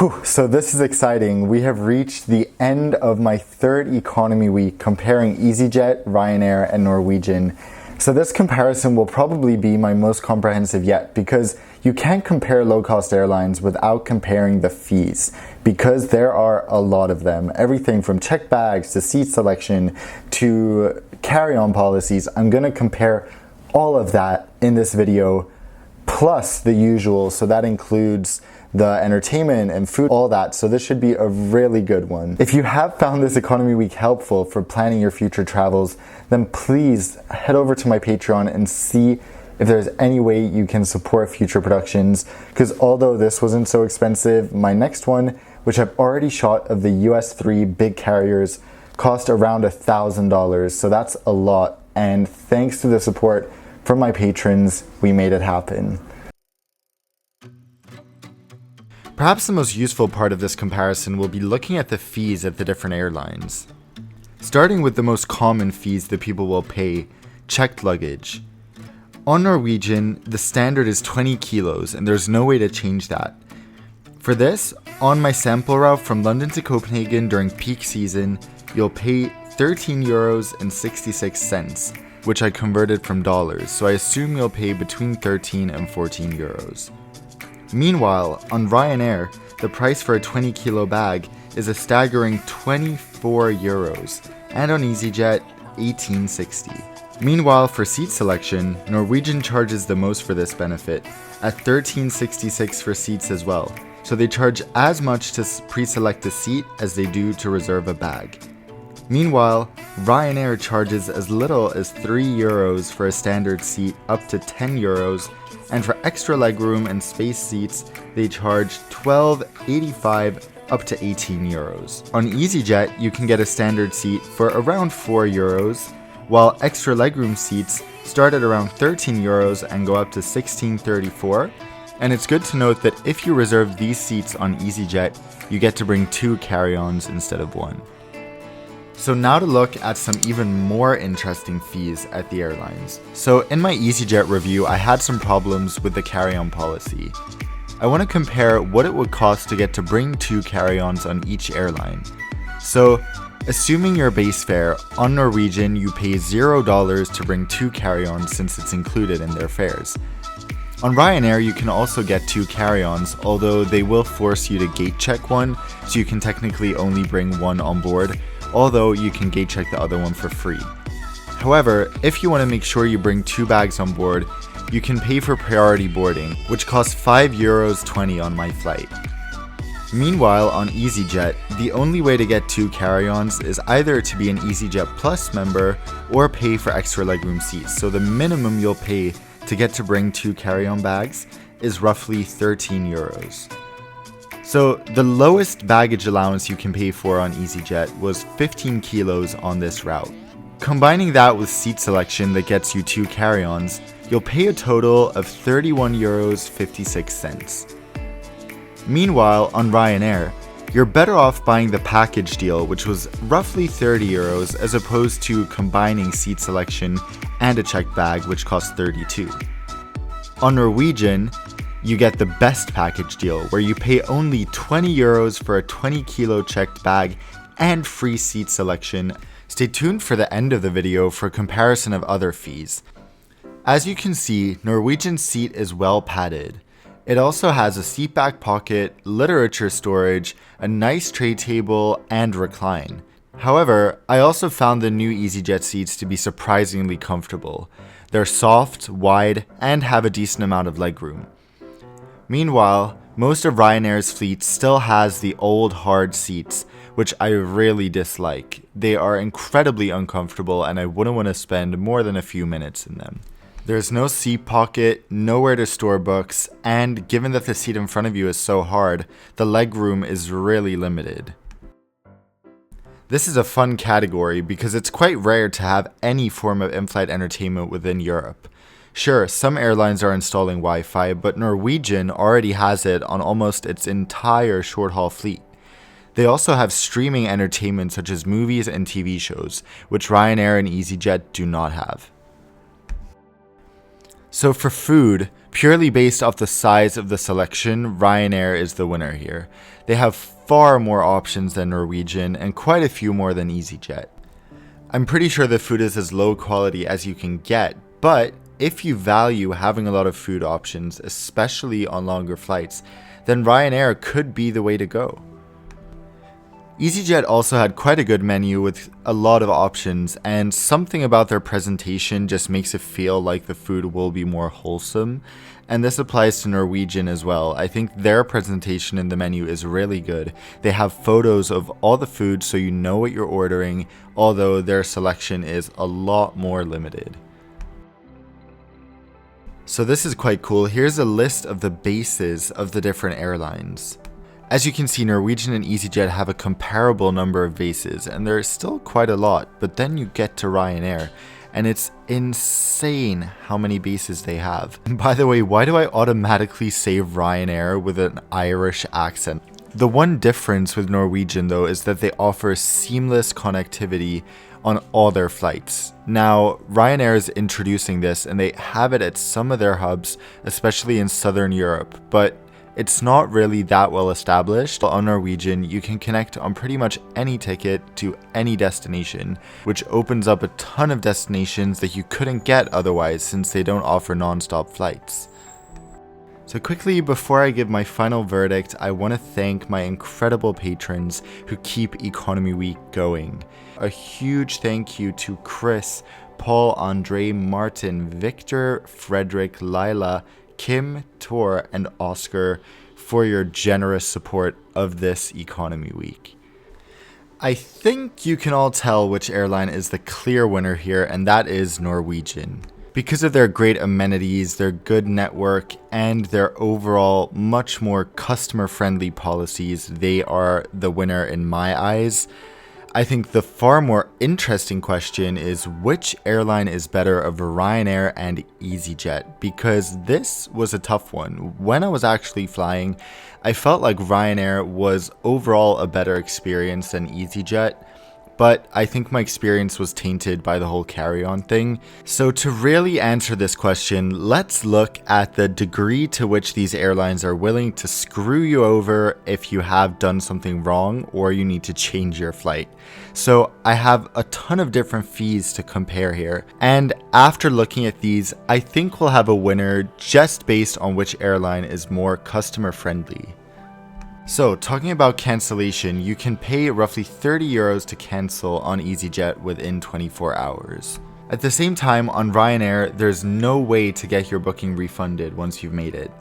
Whew, so this is exciting. We have reached the end of my third economy week comparing EasyJet, Ryanair, and Norwegian. So this comparison will probably be my most comprehensive yet because you can't compare low-cost airlines without comparing the fees because there are a lot of them. Everything from checked bags to seat selection to carry-on policies. I'm going to compare all of that in this video plus the usual. So that includes the entertainment and food, all that. So this should be a really good one. If you have found this economy week helpful for planning your future travels, then please head over to my Patreon and see if there's any way you can support future productions. Because although this wasn't so expensive, my next one, which I've already shot of the US3 big carriers, cost around $1,000. So that's a lot. And thanks to the support from my patrons, we made it happen. Perhaps the most useful part of this comparison will be looking at the fees at the different airlines. Starting with the most common fees that people will pay, checked luggage. On Norwegian, the standard is 20 kilos and there's no way to change that. For this, on my sample route from London to Copenhagen during peak season, you'll pay €13.66, which I converted from dollars, so I assume you'll pay between 13 and 14 euros. Meanwhile, on Ryanair, the price for a 20 kilo bag is a staggering 24 euros, and on EasyJet, 18.60. Meanwhile, for seat selection, Norwegian charges the most for this benefit, at 13.66 for seats as well, so they charge as much to pre-select a seat as they do to reserve a bag. Meanwhile, Ryanair charges as little as 3 euros for a standard seat up to 10 euros, and for extra legroom and space seats, they charge 12.85 up to 18 euros. On EasyJet, you can get a standard seat for around 4 euros, while extra legroom seats start at around 13 euros and go up to 16.34. And it's good to note that if you reserve these seats on EasyJet, you get to bring 2 carry-ons instead of 1. So now to look at some even more interesting fees at the airlines. So in my EasyJet review, I had some problems with the carry-on policy. I want to compare what it would cost to get to bring 2 carry-ons on each airline. So assuming your base fare, on Norwegian you pay $0 to bring 2 carry-ons since it's included in their fares. On Ryanair, you can also get 2 carry-ons, although they will force you to gate check one, so you can technically only bring 1 on board, although you can gate check the other one for free. However, if you want to make sure you bring 2 bags on board, you can pay for priority boarding, which costs €5.20 on my flight. Meanwhile, on EasyJet, the only way to get 2 carry-ons is either to be an EasyJet Plus member or pay for extra legroom seats, so the minimum you'll pay to get to bring 2 carry-on bags is roughly 13 euros. So the lowest baggage allowance you can pay for on EasyJet was 15 kilos on this route. Combining that with seat selection that gets you 2 carry-ons, you'll pay a total of €30.56. Meanwhile, on Ryanair, you're better off buying the package deal, which was roughly 30 euros, as opposed to combining seat selection and a checked bag, which costs 32. On Norwegian, you get the best package deal, where you pay only 20 euros for a 20 kilo checked bag and free seat selection. Stay tuned for the end of the video for a comparison of other fees. As you can see, Norwegian's seat is well padded. It also has a seat back pocket, literature storage, a nice tray table, and recline. However, I also found the new EasyJet seats to be surprisingly comfortable. They're soft, wide, and have a decent amount of legroom. Meanwhile, most of Ryanair's fleet still has the old hard seats, which I really dislike. They are incredibly uncomfortable and I wouldn't want to spend more than a few minutes in them. There's no seat pocket, nowhere to store books, and given that the seat in front of you is so hard, the legroom is really limited. This is a fun category because it's quite rare to have any form of in-flight entertainment within Europe. Sure, some airlines are installing Wi-Fi, but Norwegian already has it on almost its entire short-haul fleet. They also have streaming entertainment such as movies and TV shows, which Ryanair and EasyJet do not have. So for food, purely based off the size of the selection, Ryanair is the winner here. They have far more options than Norwegian and quite a few more than EasyJet. I'm pretty sure the food is as low quality as you can get, but if you value having a lot of food options, especially on longer flights, then Ryanair could be the way to go. EasyJet also had quite a good menu with a lot of options, and something about their presentation just makes it feel like the food will be more wholesome, and this applies to Norwegian as well. I think their presentation in the menu is really good. They have photos of all the food so you know what you're ordering, although their selection is a lot more limited. So this is quite cool. Here's a list of the bases of the different airlines. As you can see, Norwegian and EasyJet have a comparable number of bases, and there's still quite a lot, but then you get to Ryanair, and it's insane how many bases they have. And by the way, why do I automatically say Ryanair with an Irish accent? The one difference with Norwegian though is that they offer seamless connectivity on all their flights. Now, Ryanair is introducing this, and they have it at some of their hubs, especially in Southern Europe, but it's not really that well established. On Norwegian, you can connect on pretty much any ticket to any destination, which opens up a ton of destinations that you couldn't get otherwise since they don't offer non-stop flights. So quickly, before I give my final verdict, I want to thank my incredible patrons who keep Economy Week going. A huge thank you to Chris, Paul, Andre, Martin, Victor, Frederick, Lila, Kim, Tor, and Oscar for your generous support of this Economy Week. I think you can all tell which airline is the clear winner here, and that is Norwegian. Because of their great amenities, their good network, and their overall much more customer-friendly policies, they are the winner in my eyes. I think the far more interesting question is which airline is better of Ryanair and EasyJet, because this was a tough one. When I was actually flying, I felt like Ryanair was overall a better experience than EasyJet, but I think my experience was tainted by the whole carry-on thing. So to really answer this question, let's look at the degree to which these airlines are willing to screw you over if you have done something wrong or you need to change your flight. So I have a ton of different fees to compare here, and after looking at these, I think we'll have a winner just based on which airline is more customer friendly. So, talking about cancellation, you can pay roughly €30 to cancel on EasyJet within 24 hours. At the same time, on Ryanair, there's no way to get your booking refunded once you've made it.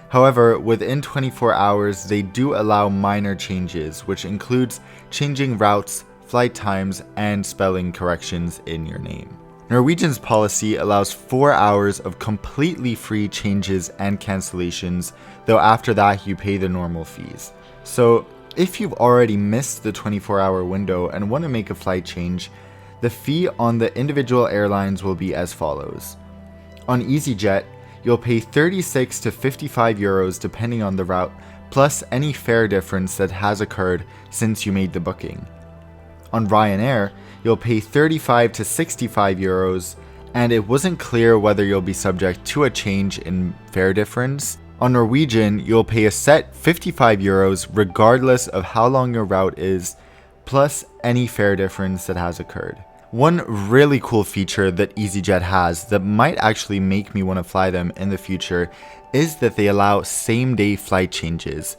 However, within 24 hours, they do allow minor changes, which includes changing routes, flight times, and spelling corrections in your name. Norwegian's policy allows 4 hours of completely free changes and cancellations, though after that you pay the normal fees. So if you've already missed the 24-hour window and want to make a flight change, the fee on the individual airlines will be as follows. On EasyJet, you'll pay 36 to 55 euros depending on the route, plus any fare difference that has occurred since you made the booking. On Ryanair, you'll pay 35 to 65 euros, and it wasn't clear whether you'll be subject to a change in fare difference. On Norwegian, you'll pay a set 55 euros regardless of how long your route is, plus any fare difference that has occurred. One really cool feature that EasyJet has that might actually make me want to fly them in the future is that they allow same-day flight changes.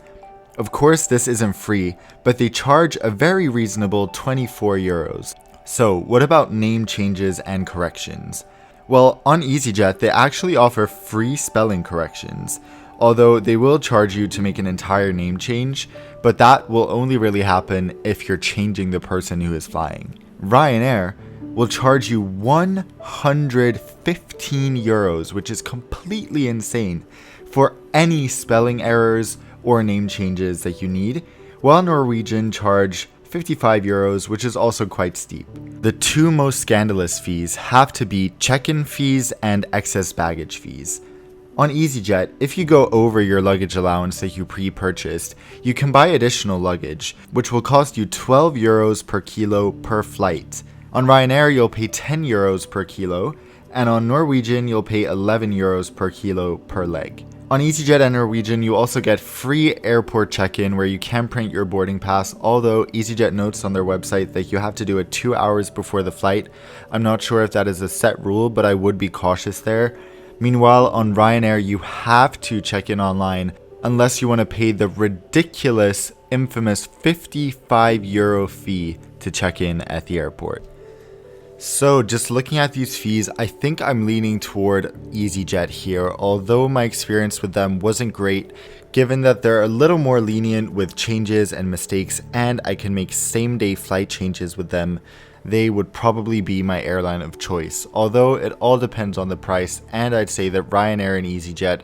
Of course, this isn't free, but they charge a very reasonable 24 euros. So, what about name changes and corrections? Well, on EasyJet, they actually offer free spelling corrections, although they will charge you to make an entire name change, but that will only really happen if you're changing the person who is flying. Ryanair will charge you 115 euros, which is completely insane, for any spelling errors or name changes that you need, while Norwegian charge 55 euros, which is also quite steep. The two most scandalous fees have to be check-in fees and excess baggage fees. On EasyJet, if you go over your luggage allowance that you pre-purchased, you can buy additional luggage, which will cost you 12 euros per kilo per flight. On Ryanair, you'll pay 10 euros per kilo, and on Norwegian you'll pay 11 euros per kilo per leg. On EasyJet and Norwegian, you also get free airport check-in where you can print your boarding pass, although EasyJet notes on their website that you have to do it 2 hours before the flight. I'm not sure if that is a set rule, but I would be cautious there. Meanwhile, on Ryanair, you have to check in online unless you want to pay the ridiculous, infamous 55 euro fee to check in at the airport. So just looking at these fees, I think I'm leaning toward EasyJet here, although my experience with them wasn't great, given that they're a little more lenient with changes and mistakes, and I can make same-day flight changes with them. They would probably be my airline of choice, although it all depends on the price, and I'd say that Ryanair and EasyJet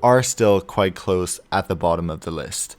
are still quite close at the bottom of the list.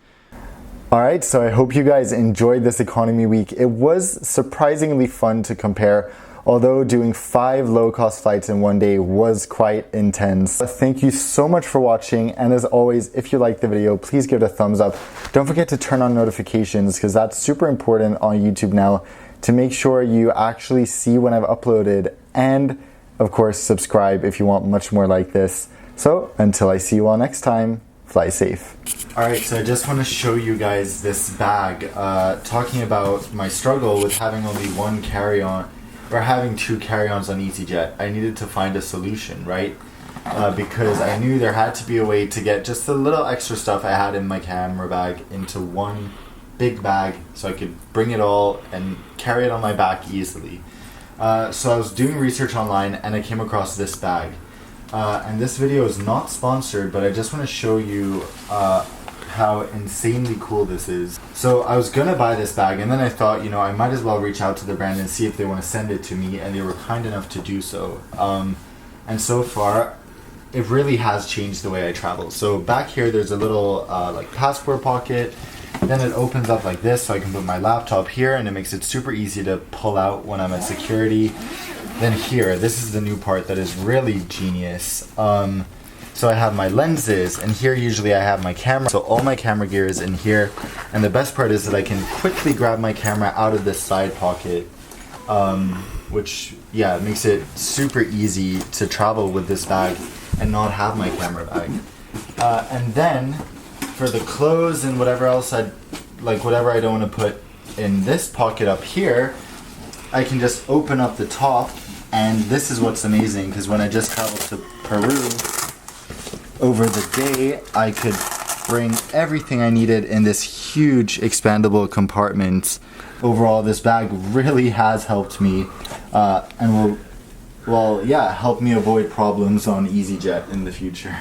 Alright, so I hope you guys enjoyed this economy week. It was surprisingly fun to compare, although doing 5 low-cost flights in one day was quite intense. Thank you so much for watching, and as always, if you liked the video, please give it a thumbs up. Don't forget to turn on notifications because that's super important on YouTube now to make sure you actually see when I've uploaded, and of course subscribe if you want much more like this. So until I see you all next time, fly safe. Alright, so I just want to show you guys this bag, talking about my struggle with having only one carry-on, or having 2 carry-ons on EasyJet. I needed to find a solution, right? Because I knew there had to be a way to get just the little extra stuff I had in my camera bag into one big bag so I could bring it all and carry it on my back easily. So I was doing research online and I came across this bag. And this video is not sponsored, but I just want to show you how insanely cool this is. So I was gonna buy this bag, and then I thought, you know, I might as well reach out to the brand and see if they want to send it to me, and they were kind enough to do so. And so far, it really has changed the way I travel. So back here, there's a little like passport pocket. Then it opens up like this, so I can put my laptop here, and it makes it super easy to pull out when I'm at security. Then here, this is the new part that is really genius. So I have my lenses, and here usually I have my camera. So all my camera gear is in here, and the best part is that I can quickly grab my camera out of this side pocket, which, yeah, makes it super easy to travel with this bag and not have my camera bag. And then for the clothes and whatever else whatever I don't want to put in this pocket up here, I can just open up the top, and this is what's amazing, because when I just traveled to Peru over the day, I could bring everything I needed in this huge expandable compartment. Overall, this bag really has helped me and will help me avoid problems on EasyJet in the future.